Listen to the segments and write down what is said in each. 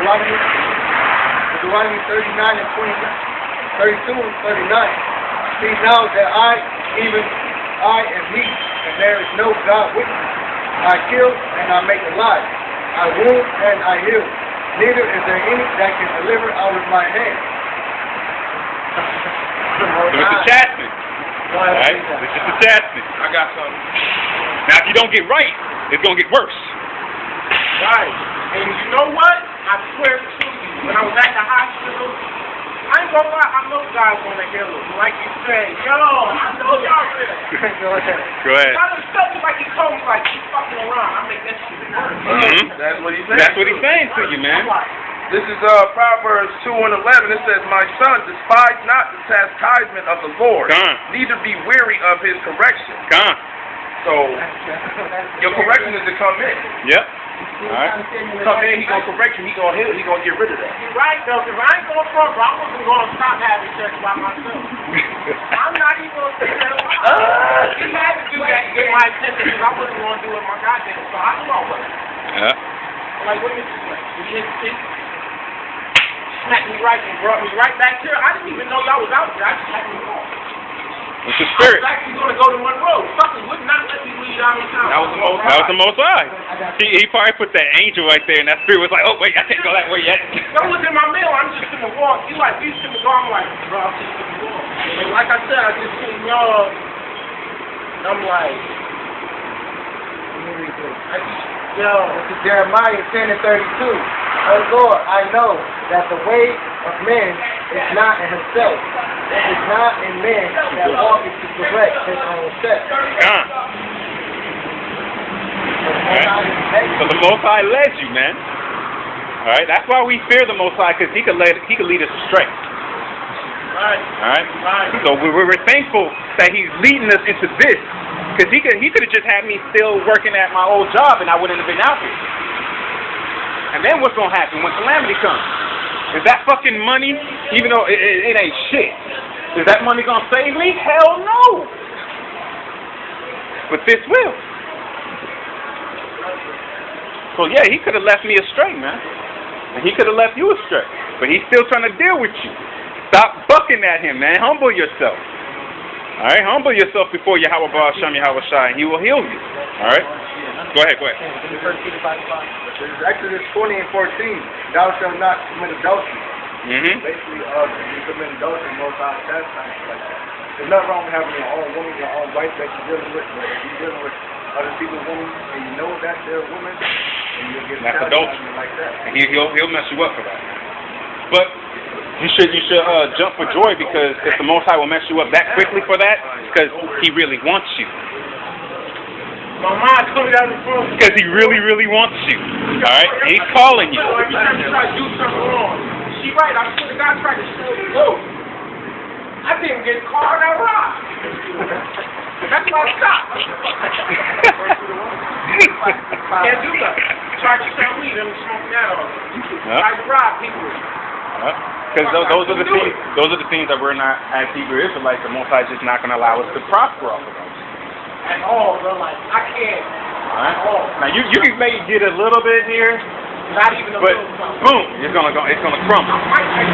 Deuteronomy 39 and 32 and 39. See now that I am He, and there is no God with me. I kill and I make alive. I wound and I heal. Neither is there any that can deliver out of my hand. So it's a chastisement. Right? It's just a chastisement. I got something. Now, if you don't get right, it's going to get worse. Right. And you know what? I swear to you, when I was at the hospital, I ain't gonna lie, I know God's gonna heal him. Like you said, yo, I know y'all did. Go ahead. Go ahead. I just felt like he told me, like, keep fucking around. I make that shit work. That's what he's saying. That's what he's saying to you, man. This is Proverbs 2 and 11. It says, "My son, despise not the chastisement of the Lord, neither be weary of his correction." So, your correction is to come in. Yep. Alright. Come in, he gonna correct you, he gonna heal, he gonna get rid of that. You're right, though, because I ain't going front, bro. I wasn't going to stop having sex by myself. I'm not even going to say that. He had to do that to get my attention because I wasn't going to do it my goddamn. So I knew I wasn't. Yeah. Like, what is this like? Did he hit the seat? Smacked me right and brought me right back here. I didn't even know y'all was out there. I just had me off. It's the spirit. I was actually going to go to Monroe. Fuckers would not let me leave out of town. That was the most That was the Most High. He probably put that angel right there, and that spirit was like, "Oh wait, I can't go that way yet." That was in my mail. I'm just gonna walk. You like, you just gonna go. I'm like, bro, I'm just gonna walk. And like I said, I just seen y'all. And I'm like, This is Jeremiah 10 and 32. Oh Lord, I know that the way of men is not in himself. It is not in men that walketh to correct his own steps. So the Most High led you, man. All right. That's why we fear the Most High, because He could lead us astray. right. All right. So we're thankful that He's leading us into this, because He could have just had me still working at my old job, and I wouldn't have been out here. And then what's gonna happen when calamity comes? Is that fucking money, even though it ain't shit, is that money gonna save me? Hell no. But this will. So yeah, He could have left me astray, man. And He could have left you astray. But He's still trying to deal with you. Stop bucking at Him, man. Humble yourself. Alright, humble yourself before Yahweh Baal Shem Yahweh Shai, and He will heal you. Alright? Go ahead. This is Exodus 20 and 14. Thou shalt not commit adultery. Basically, if you commit adultery, most out of chastisement like that. There's nothing wrong with having your own woman, your own wife that you're dealing with. But if you're dealing with other people's women, and you know that they're a woman, and you'll get chastisement like that. And he'll mess you up for that. But you should jump for joy, because if the Most High will mess you up that quickly for that, because He really wants you. My mom told me that before. Because He really, really wants you. Alright? And He's calling you. Every time you try to do something wrong, she right. I swear to God, tried to show you. Look, I didn't get caught on that rock. That's why I stopped. Can't do that. Try to sell weed and smoke that on. Try to rob people. Because those are the things that we're not, as Hebrew Israelites, the Most High is just not going to allow us to prosper off of those. At all, bro. Like, I can't. Alright? Now you can maybe get a little bit here, not even a but little boom, it's gonna crumble. I might take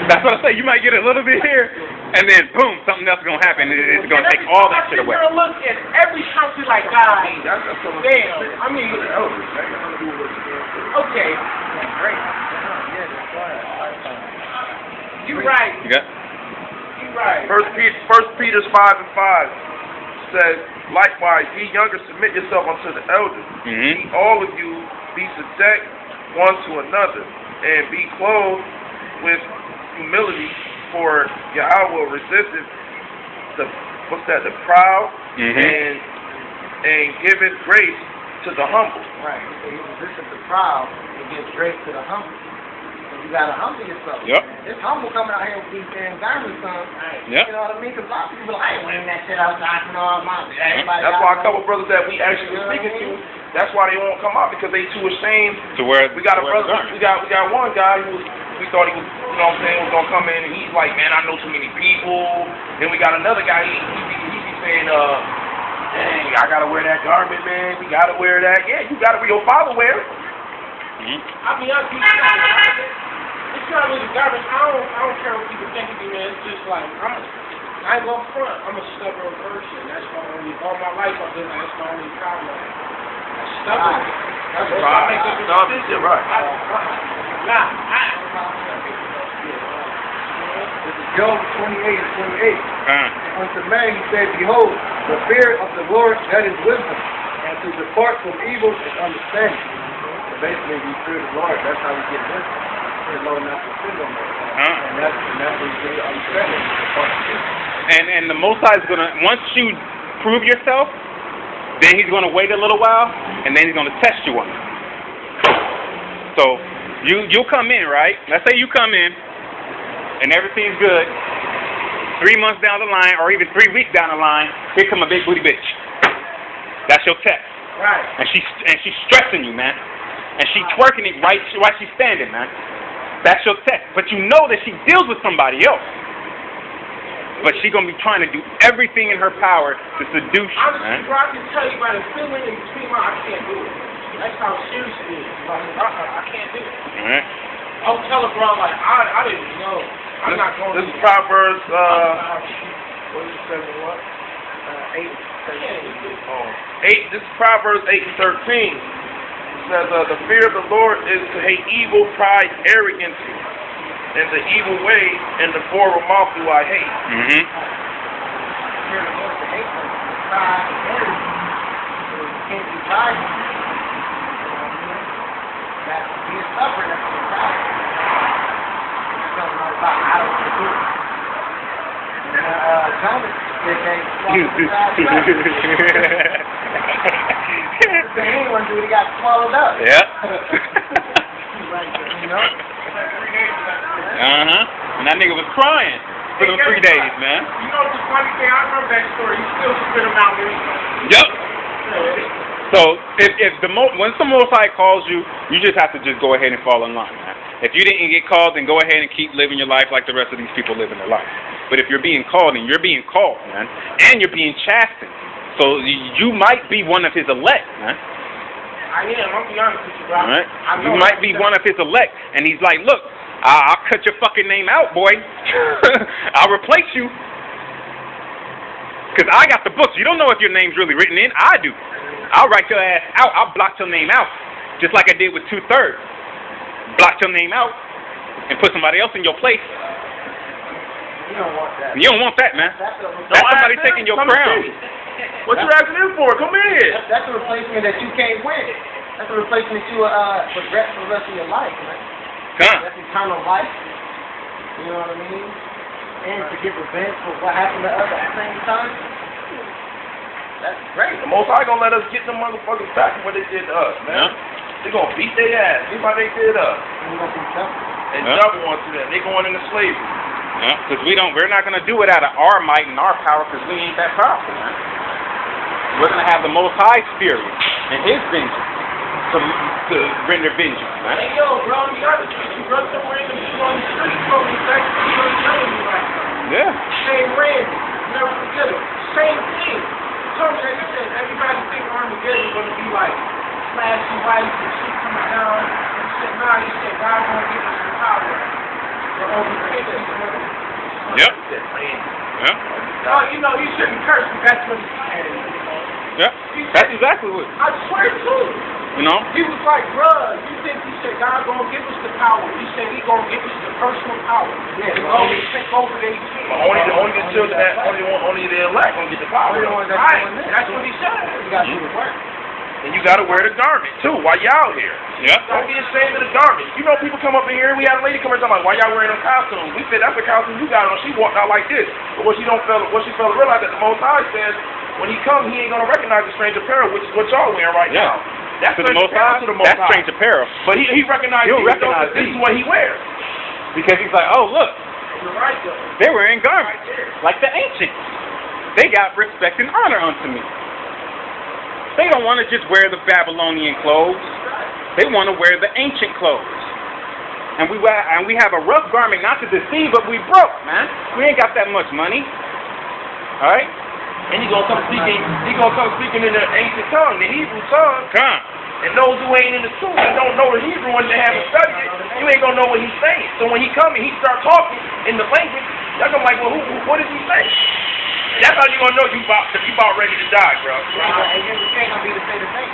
$20. That's what I say. You might get a little bit here, and then boom, something else is gonna happen. It's gonna take all that shit away. Look at every country like God. Damn. I mean, okay. You're right. You got? You're right. First Peter 5 and 5 says, "Likewise, ye younger, submit yourself unto the elders. Ye all of you be subject one to another, and be clothed with humility, for Yahweh resisteth the proud, and giveth grace to the humble." Right. So He resisteth the proud and gives grace to the humble. You gotta humble yourself. Yep. It's humble coming out here with these damn garments on. Yep. You know what I mean? Because a lot of people are like, I ain't wearing that shit outside. You know, that's why a couple brothers that we actually were speaking to, that's why they won't come out, because they too ashamed. To wear. We got a brother. We got one guy who we thought he was, you know what I'm saying, was gonna come in, and he's like, man, I know too many people. Then we got another guy. He be saying, dang, I gotta wear that garment, man. We gotta wear that. Yeah, you gotta. Your father wear it. I mean, it's not really garbage. I don't care what people think of me, man. It's just like, I ain't gonna front. I'm a stubborn person. That's my only, all my life I've been like, that's my only problem. I'm stubborn. That's what I make up the decision. Right. This is Job 28:28. Unto man he said, behold, the fear of the Lord, that is wisdom, and to depart from evil is understanding. So basically, we fear the Lord. That's how we get wisdom. Fear the Lord, not to sin no more. And that's what we get understanding. And the Most High is gonna, once you prove yourself, then He's gonna wait a little while, and then He's gonna test you on it. So you'll come in, right? Let's say you come in, and everything's good. 3 months down the line, or even 3 weeks down the line, here come a big booty bitch. That's your test. Right. And she's stressing you, man. And she's twerking it right while she's standing, man. That's your test. But you know that she deals with somebody else. But she's gonna be trying to do everything in her power to seduce you, man. Honestly, bro, I can tell you by the feeling in between I can't do it. That's how serious it is. Like, I can't do it. All right. I'll tell her, bro, like, I didn't know. I'm not going to. This is Proverbs, What is it, 7 what? 8. This is Proverbs 8:13. It says, the fear of the Lord is to hate evil, pride, arrogance, and the evil way, and the forward mouth do I hate. Fear of the Lord, the hate, pride, arrogance. So you can't be prideful. That's being stubborn, that's being prideful. About I don't want to do it. And Thomas said they anyone do it, he got swallowed up. Yeah. You know? And that nigga was crying for them 3 days, man. You know the funny thing? I remember that story. You still spit him out there. Yep. So when some Most High calls you, you just have to just go ahead and fall in line, man. If you didn't get called, then go ahead and keep living your life like the rest of these people living their life. But if you're being called, and you're being called, man, and you're being chastened, so you might be one of His elect, man. I am. I'm be honest with you, bro. All right? You might be one of His elect, and He's like, look, I'll cut your fucking name out, boy. I'll replace you. Because I got the books. You don't know if your name's really written in. I do. I'll write your ass out. I'll block your name out, just like I did with 2/3. Block your name out and put somebody else in your place. You don't want that. You don't want that, man. That's somebody taking your crown. What you asking him for? Come in. That's a replacement that you can't win. That's a replacement you regret for the rest of your life, man. That's eternal life. You know what I mean? And to get revenge for what happened to us at the same time. That's great. The Most High gonna let us get them motherfuckers back for what they did to us, man. They gonna beat their ass. See how they did us. And double onto them. They going into slavery. Yeah, because we're not gonna do it out of our might and our power, because we ain't that powerful, man. We're gonna have the Most High Spirit and His vengeance to render vengeance, man. Hey, yo, bro, you gotta treat you, bro. Some random shit on the street, bro. You're telling me right now. Yeah. Same random. Never forget it. Same thing. Told me, like I said, everybody think Armageddon is gonna be like flashy lights and shit coming down. He said, nah, he said, God's gonna give us the power to overtake this. Yep. Yeah. Oh, you know, you shouldn't curse, but that's what he said. Yeah. That's exactly what. I swear to you. You know? He was like, bruh, you think he said God gonna give us the power? He said he gonna give us the personal power. Yeah, only take over their kids. Only the children that only the elect gonna get the power. Right. That's what he said. You gotta do the work. And you gotta wear the garment too while you out here. Yeah. Don't be ashamed of the garment. You know people come up in here, we had a lady come in talking about why y'all wearing them costumes. We said that's the costume you got on. She walked out like this. But what she failed to realize that the Most High says when he comes he ain't gonna recognize the strange apparel, which is what y'all wearing right now. That's to the Most High. That's strange apparel. But he recognized this is what he wears. Because he's like, oh look, You're right, though. they're wearing garments like the ancients. They got respect and honor unto me. They don't want to just wear the Babylonian clothes. They want to wear the ancient clothes. And we have a rough garment, not to deceive, but we broke, man. We ain't got that much money. All right? And he's gonna come speaking in the ancient tongue, the Hebrew tongue. Come. And those who ain't in the truth and don't know the Hebrew and they haven't studied it, you ain't gonna know what he's saying. So when he come and he start talking in the language, y'all gonna be like, well, what is he saying? That's how you gonna know you about ready to die, bro. And then the thing gonna be to say the same.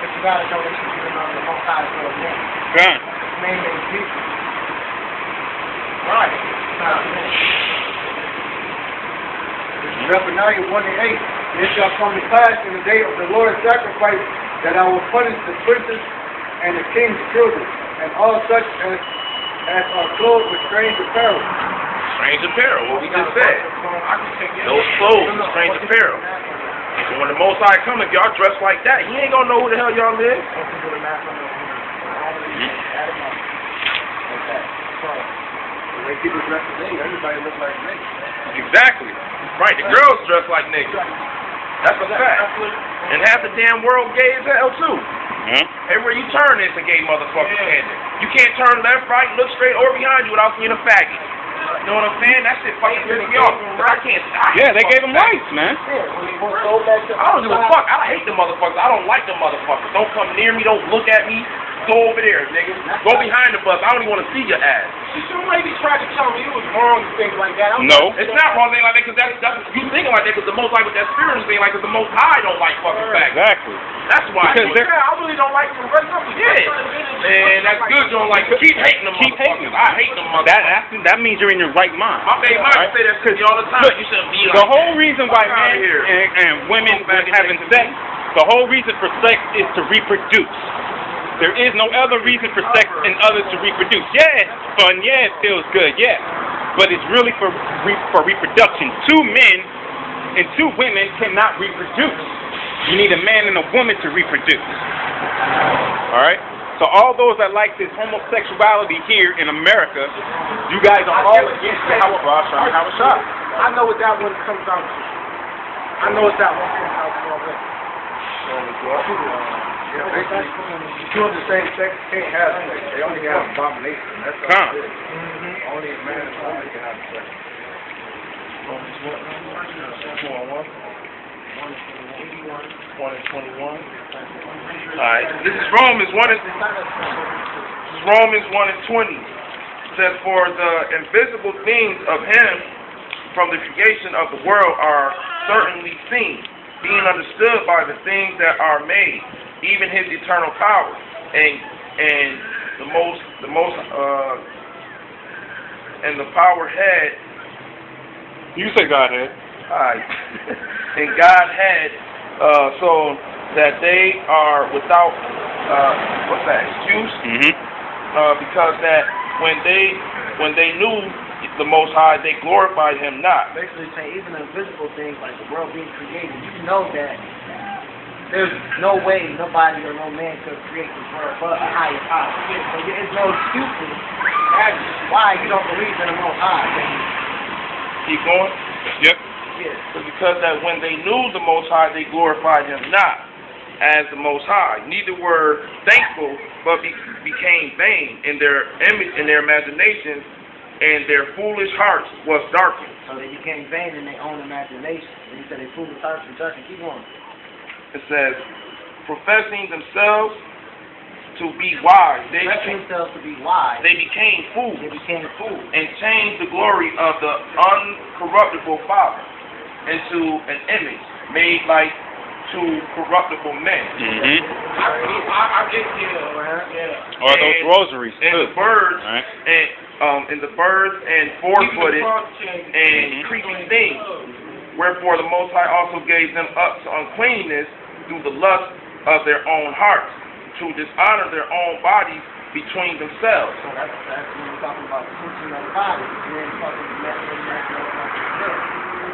But you gotta know that he's even on the most high for his name. Gun. His name is Jesus. Right. Zephaniah 1:8. It shall come to pass in the day of the Lord's sacrifice that I will punish the princes and the king's children, and all such as are clothed with strange apparel. Strange apparel, what we just said. Those clothes, strange apparel. So when the Most High come, if y'all dress like that, he ain't gonna know who the hell y'all is. They people dress today, everybody looks like niggas. Exactly. Right, the girls dress like niggas. That's a fact. And half the damn world gay as hell too. Everywhere you turn, it's a gay motherfucker standing. You can't turn left, right, look straight or behind you without seeing a faggot. You know what I'm saying? That shit fucking pisses me off. I can't. Yeah, they gave them rights, man. I don't give a fuck. I hate the motherfuckers. I don't like the motherfuckers. Don't come near me. Don't look at me. Go over there, nigga. Go behind the bus. I don't even want to see your ass. Some lady tried to tell me it was wrong and things like that. No. It's not wrong thing like that because that's you thinking like that because the Most High with that spiritual thing like because the Most High don't like fucking faggots. Exactly. That's why. Because I really don't like them. Yeah. Man, that's good. You don't like them. Keep hating them motherfuckers. I hate them motherfuckers. That means you're in your right mind. My baby mom say that to me all the time. Look, you shouldn't be like the whole reason why Fuck men outta here. and women having sex, the whole reason for sex is to reproduce. There is no other reason for sex and others to reproduce. Yeah, it's fun. Yeah, it feels good. Yeah, but it's really for reproduction. Two men and two women cannot reproduce. You need a man and a woman to reproduce. All right. So all those that like this homosexuality here in America, you guys are all against the Hawashah. I know what that one comes down to. I know what that one comes down to already. Yeah, basically, two of the same sex can't have sex. They only have abomination. That's all it is. Only a man and a woman can have sex. Alright, this is Romans 1 and 20. It says, for the invisible things of him from the creation of the world are certainly seen, being understood by the things that are made, even his eternal power and the power head. You say Godhead. Alright. And God had so that they are without excuse? Because that when they knew the Most High, they glorified him not. Basically saying even the invisible things like the world being created, you know that there's no way nobody or no man could create this world but a higher power. So there's no excuses. That's why you don't believe in the Most High. Keep going? Yep. Yeah. So because that when they knew the Most High, they glorified him not as the Most High. Neither were thankful, but became vain in their image, in their imaginations, and their foolish hearts was darkened. So they became vain in their own imagination. And he said their foolish hearts were darkened. Keep going. It says, professing themselves to be wise. They became themselves to be wise. They became fools. They became fools. And changed the glory of the uncorruptible Father into an image made like to corruptible men. I get yeah. Or those rosaries and too. The birds right. and the birds and four-footed and creeping things. Wherefore the Most High also gave them up to uncleanness through the lust of their own hearts, to dishonor their own bodies between themselves. So that's when we're talking about the teaching of the body. And then talking about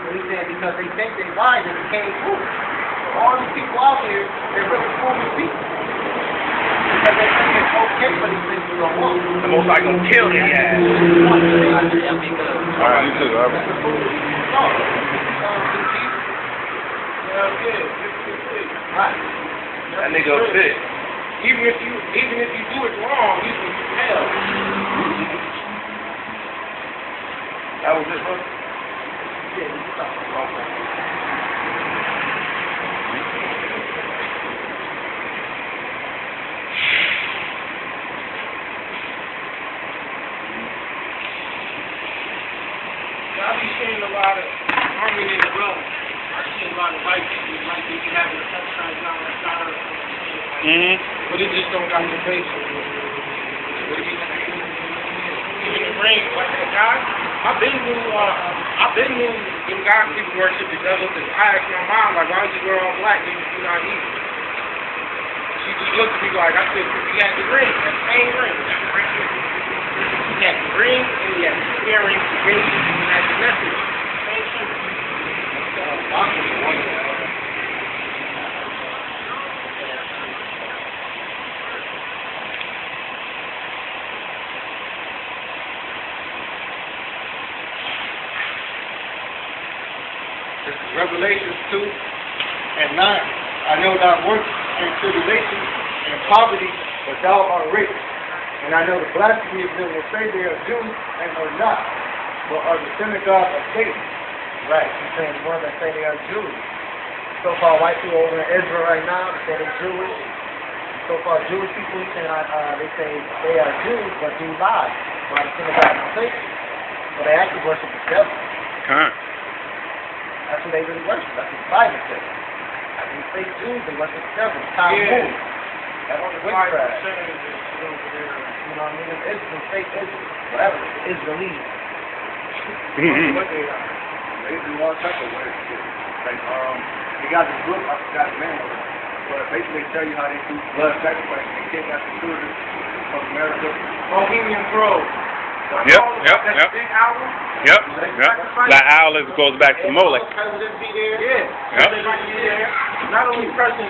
so he said because they think they're wise, they became fools. So all these people out here, they're really foolish people. Because they think it's okay for these things to go on. The Most High gonna kill their ass. All right, you too. All right. Right. That nigga a bitch. Even if you do it wrong, you can tell. That was it, bro? Yeah, you can talk. lot of harmony in the world. I see a lot of white people like they be having a sunshine down the side of the but it just don't got the face. But it be even the rain, like the guy, I've been new them God people worship the devil, because I asked my mom, like, why don't you wear all black if you're not evil? She just looked at me like, I said, he had the ring, that same ring. He had the ring, and he had the earring, the baby, and he had the necklace. Same thing. This is Revelations 2 and 9. I know thy works and tribulation and poverty, but thou art rich. And I know the blasphemy of them that say they are Jews and are not, but are the synagogue of Satan. Right, he's saying the ones that say they are Jews. So-called white people over in Israel right now, they say they're Jewish. So-called Jewish people, they say they are Jews, but do lie. By the synagogue of Satan. But they actually worship the devil. That's what they really worship. That's what the Bible says. These fake Jews, they worship the devil. That's what the witchcraft. You know what I mean? It's Israel, fake Israel. Whatever. Israelis. They do all types of work. Like, they got this book, I forgot the name of it. But basically they tell you how they do blood sacrifice. They kidnap the children from America. Bohemian Grove. Yep. Big album. Yep. That owl goes back to Molech. Yeah. Not only person